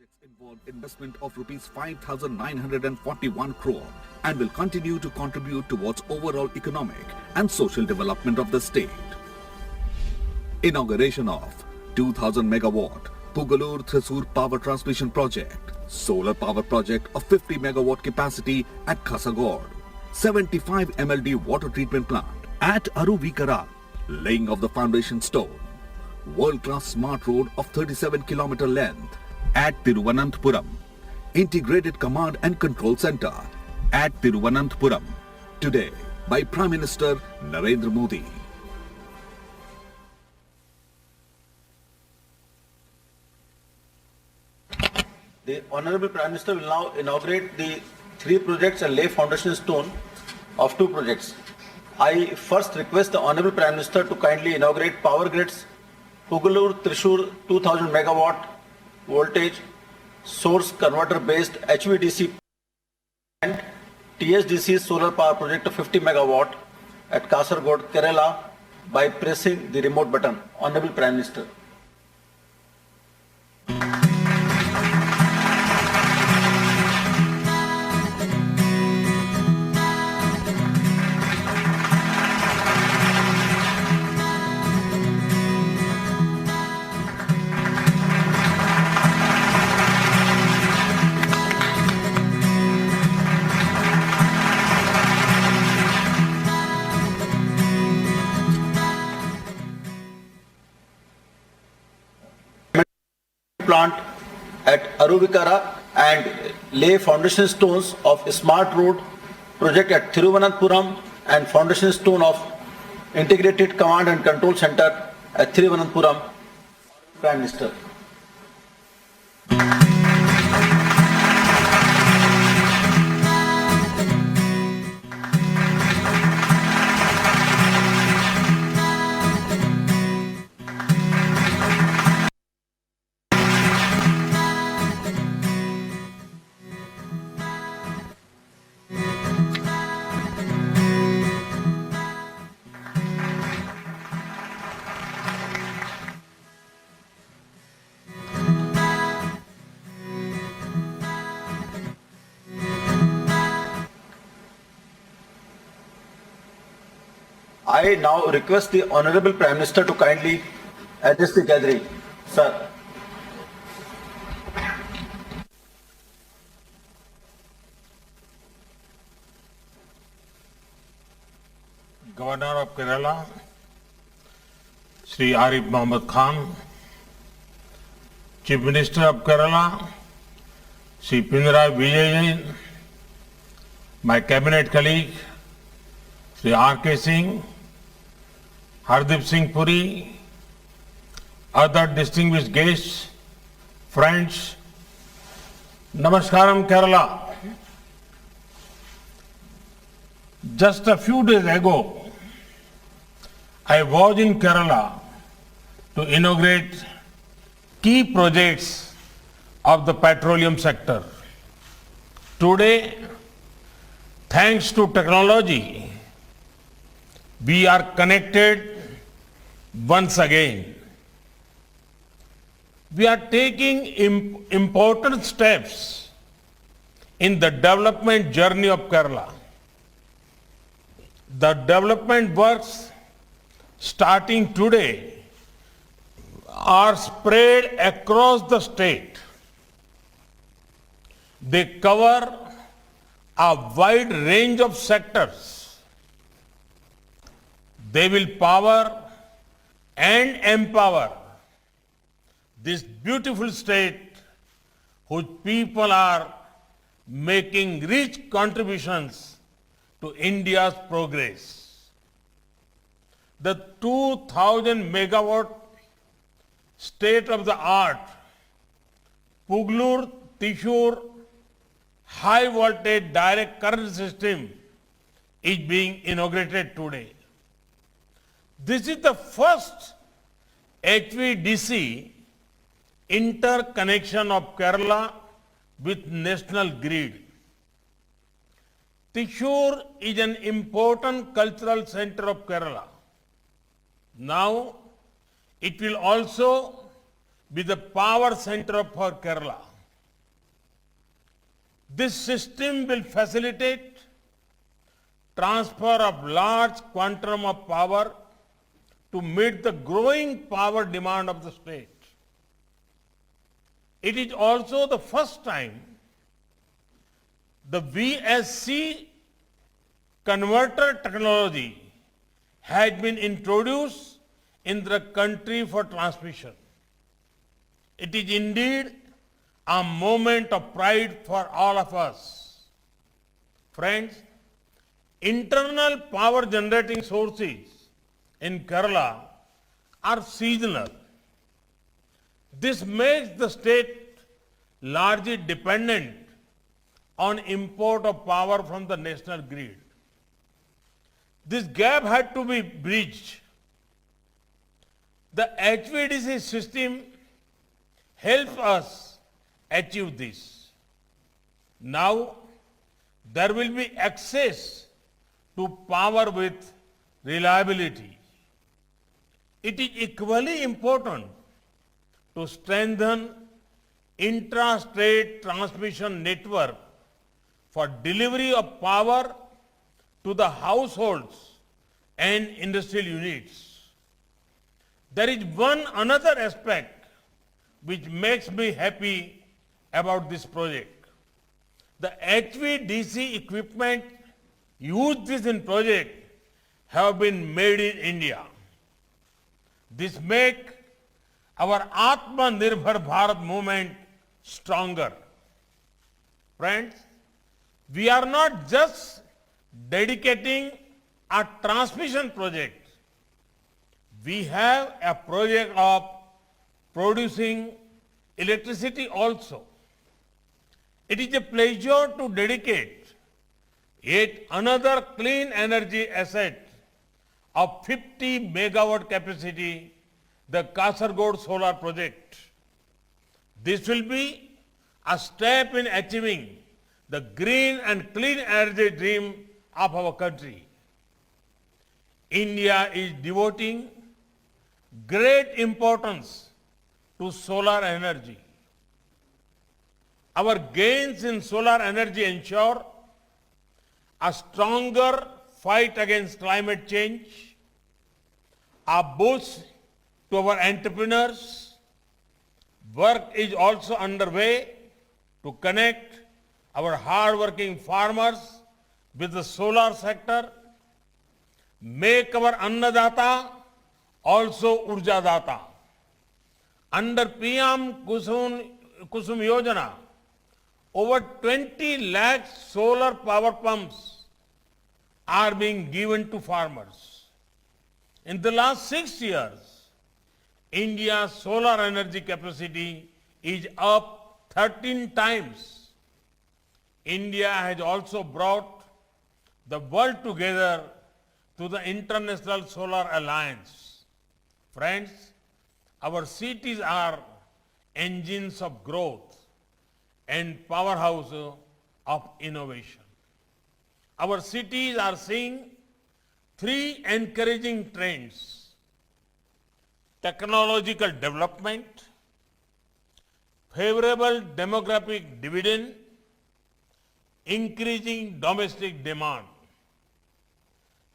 projects involve investment of rupees 5,941 crore and will continue to contribute towards overall economic and social development of the state. Inauguration of 2,000 megawatt Pugalur-Thrissur Power Transmission Project, solar power project of 50 megawatt capacity at Kasaragod, 75 MLD water treatment plant at Aruvikara, laying of the foundation stone, world-class smart road of 37-kilometer length at Thiruvananthapuram, integrated command and control center at Thiruvananthapuram, today by Prime Minister Narendra Modi. The Honorable Prime Minister will now inaugurate the 3 projects and lay foundation stone of 2 projects. I first request the Honorable Prime Minister to kindly inaugurate Power Grids Pugalur-Thrissur 2000 megawatt voltage source converter based HVDC and TSDC solar power project of 50 megawatt at Kasaragod, Kerala by pressing the remote button. Honorable Prime Minister. Plant at Aruvikara and lay foundation stones of Smart Road project at Thiruvananthapuram and foundation stone of Integrated Command and Control Center at Thiruvananthapuram. Prime Minister. I now request the Honorable Prime Minister to kindly address the gathering. Sir. Governor of Kerala, Shri Arif Mohammed Khan, Chief Minister of Kerala, Shri Pinarayi Vijayan, my cabinet colleague, Shri R.K. Singh, Hardeep Singh Puri, other distinguished guests, friends, Namaskaram Kerala. Just a few days ago, I was in Kerala to inaugurate key projects of the petroleum sector. Today, thanks to technology, we are connected once again. We are taking important steps in the development journey of Kerala. The development works starting today are spread across the state. They cover a wide range of sectors. They will power and empower this beautiful state whose people are making rich contributions to India's progress. The 2,000 megawatt state-of-the-art Pugalur-Thrissur high voltage direct current system is being inaugurated today. This is the first HVDC interconnection of Kerala with national grid. Thrissur is an important cultural center of Kerala. Now, it will also be the power center for Kerala. This system will facilitate transfer of large quantum of power to meet the growing power demand of the state. It is also the first time the VSC converter technology has been introduced in the country for transmission. It is indeed a moment of pride for all of us. Friends, internal power generating sources in Kerala are seasonal. This makes the state largely dependent on import of power from the national grid. This gap had to be bridged. The HVDC system helps us achieve this. Now, there will be access to power with reliability. It is equally important to strengthen intra-state transmission network for delivery of power to the households and industrial units. There is one another aspect which makes me happy about this project. The HVDC equipment used in this project have been made in India. This makes our Atmanirbhar Bharat movement stronger. Friends, we are not just dedicating a transmission project. We have a project of producing electricity also. It is a pleasure to dedicate yet another clean energy asset of 50 megawatt capacity, the Kasaragod Solar Project. This will be a step in achieving the green and clean energy dream of our country. India is devoting great importance to solar energy. Our gains in solar energy ensure a stronger fight against climate change, a boost to our entrepreneurs. Work is also underway to connect our hard-working farmers with the solar sector, make our Annadata also Urjadata. Under PM Kusum Yojana, over 20 lakh solar power pumps are being given to farmers. In the last 6 years, India's solar energy capacity is up 13 times. India has also brought the world together to the International Solar Alliance. Friends, our cities are engines of growth and powerhouse of innovation. Our cities are seeing 3 encouraging trends: technological development, favorable demographic dividend, increasing domestic demand.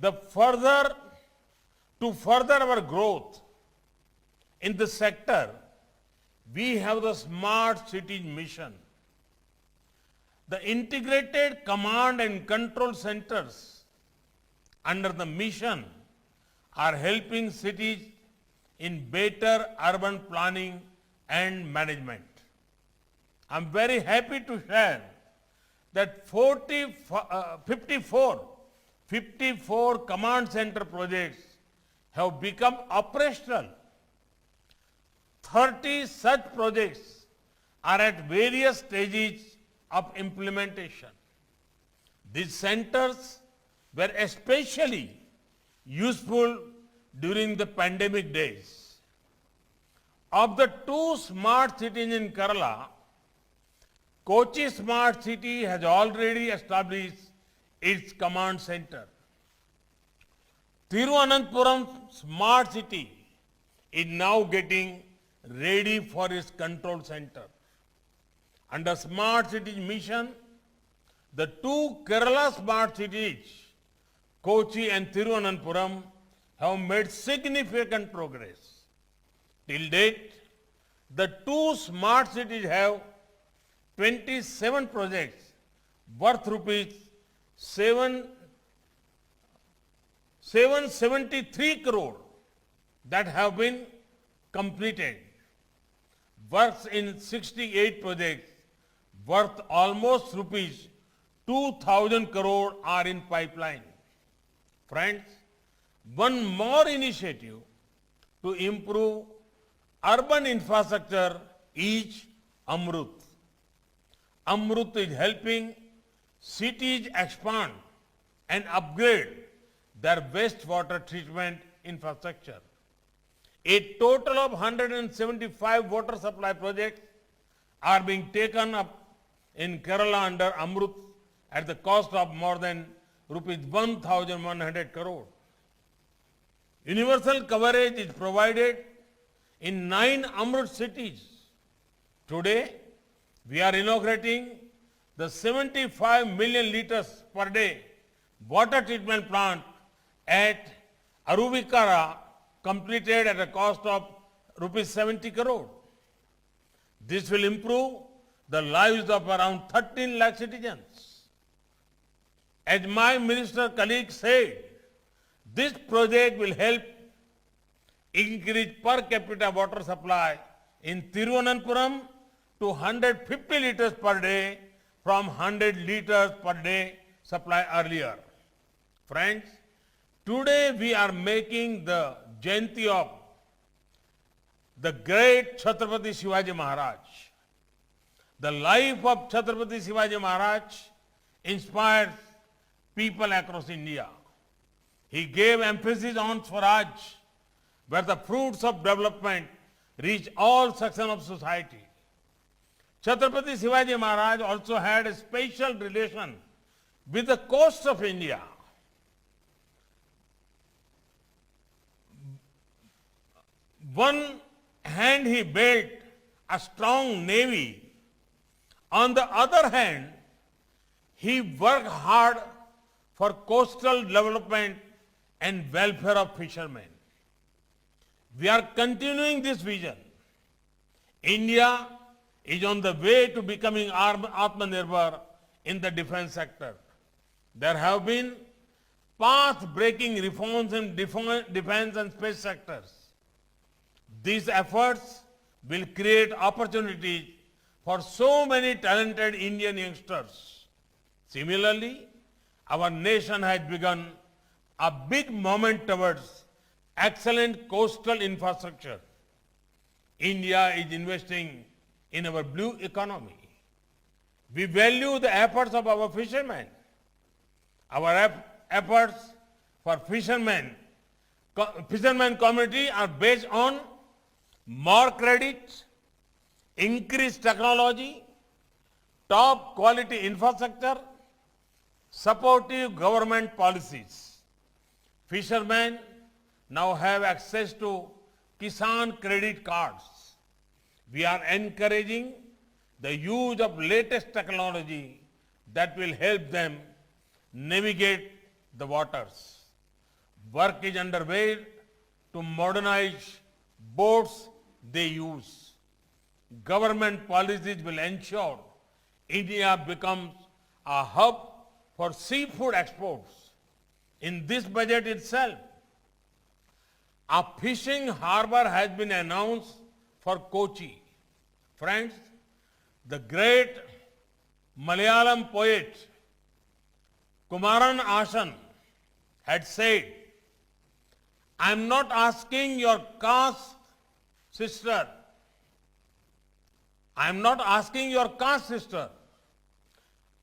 To further our growth in the sector, we have the Smart Cities Mission. The integrated command and control centers under the mission are helping cities in better urban planning and management. I'm very happy to share that 54 command center projects have become operational. 30 such projects are at various stages of implementation. These centers were especially useful during the pandemic days. Of the 2 smart cities in Kerala, Kochi Smart City has already established its command center. Thiruvananthapuram Smart City is now getting ready for its control center. Under Smart Cities Mission, The two Kerala smart cities, Kochi and Thiruvananthapuram, have made significant progress. Till date, the two smart cities have 27 projects worth rupees 773 crore that have been completed. Works in 68 projects worth almost rupees 2,000 crore are in pipeline. Friends, one more initiative to improve urban infrastructure is Amrut. Amrut is helping cities expand and upgrade their wastewater treatment infrastructure. A total of 175 water supply projects are being taken up in Kerala under Amrut at the cost of more than rupees 1,100 crore. Universal coverage is provided in 9 Amrut cities. Today, we are inaugurating the 75 million liters per day water treatment plant at Aruvikara, completed at a cost of rupees 70 crore. This will improve the lives of around 13 lakh citizens. As my minister colleague said, this project will help increase per capita water supply in Thiruvananthapuram to 150 liters per day from 100 liters per day supply earlier. Friends, today we are making the Jayanti of the great Chhatrapati Shivaji Maharaj. The life of Chhatrapati Shivaji Maharaj inspires people across India. He gave emphasis on Swaraj, where the fruits of development reach all sections of society. Chhatrapati Shivaji Maharaj also had a special relation with the coast of India. One hand he built a strong navy. On the other hand, he worked hard for coastal development and welfare of fishermen. We are continuing this vision. India is on the way to becoming Atmanirbhar in the defense sector. There have been path-breaking reforms in defense and space sectors. These efforts will create opportunities for so many talented Indian youngsters. Similarly, our nation has begun a big movement towards excellent coastal infrastructure. India is investing in our blue economy. We value the efforts of our fishermen. Our efforts for fishermen community are based on more credit, increased technology, top quality infrastructure, supportive government policies. Fishermen now have access to Kisan credit cards. We are encouraging the use of latest technology that will help them navigate the waters. Work is underway to modernize boats they use. Government policies will ensure India becomes a hub for seafood exports. In this budget itself, a fishing harbor has been announced for Kochi. Friends, the great Malayalam poet Kumaran Ashan had said, I am not asking your caste, sister. I am not asking your caste, sister.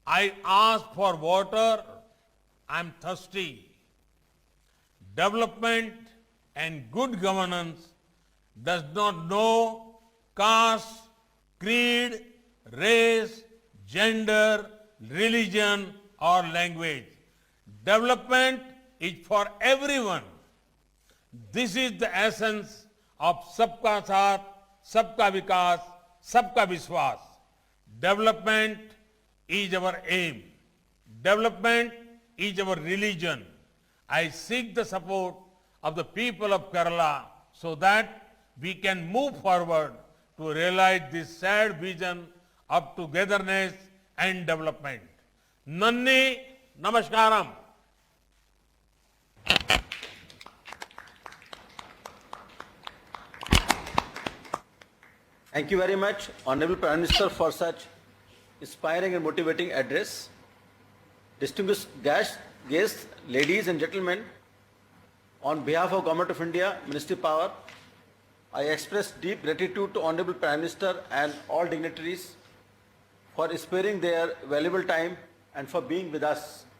I ask for water. I am thirsty. Development and good governance does not know caste, creed, race, gender, religion, or language. Development is for everyone. This is the essence of Sabka Saath, Sabka Vikas, Sabka Vishwas. Development is our aim. Development is our religion. I seek the support of the people of Kerala so that we can move forward to realize this shared vision of togetherness and development. Nanni Namaskaram. Thank you very much, Honorable Prime Minister, for such inspiring and motivating address. Distinguished guests, ladies and gentlemen, on behalf of Government of India, Ministry of Power, I express deep gratitude to Honorable Prime Minister and all dignitaries for sparing their valuable time and for being with us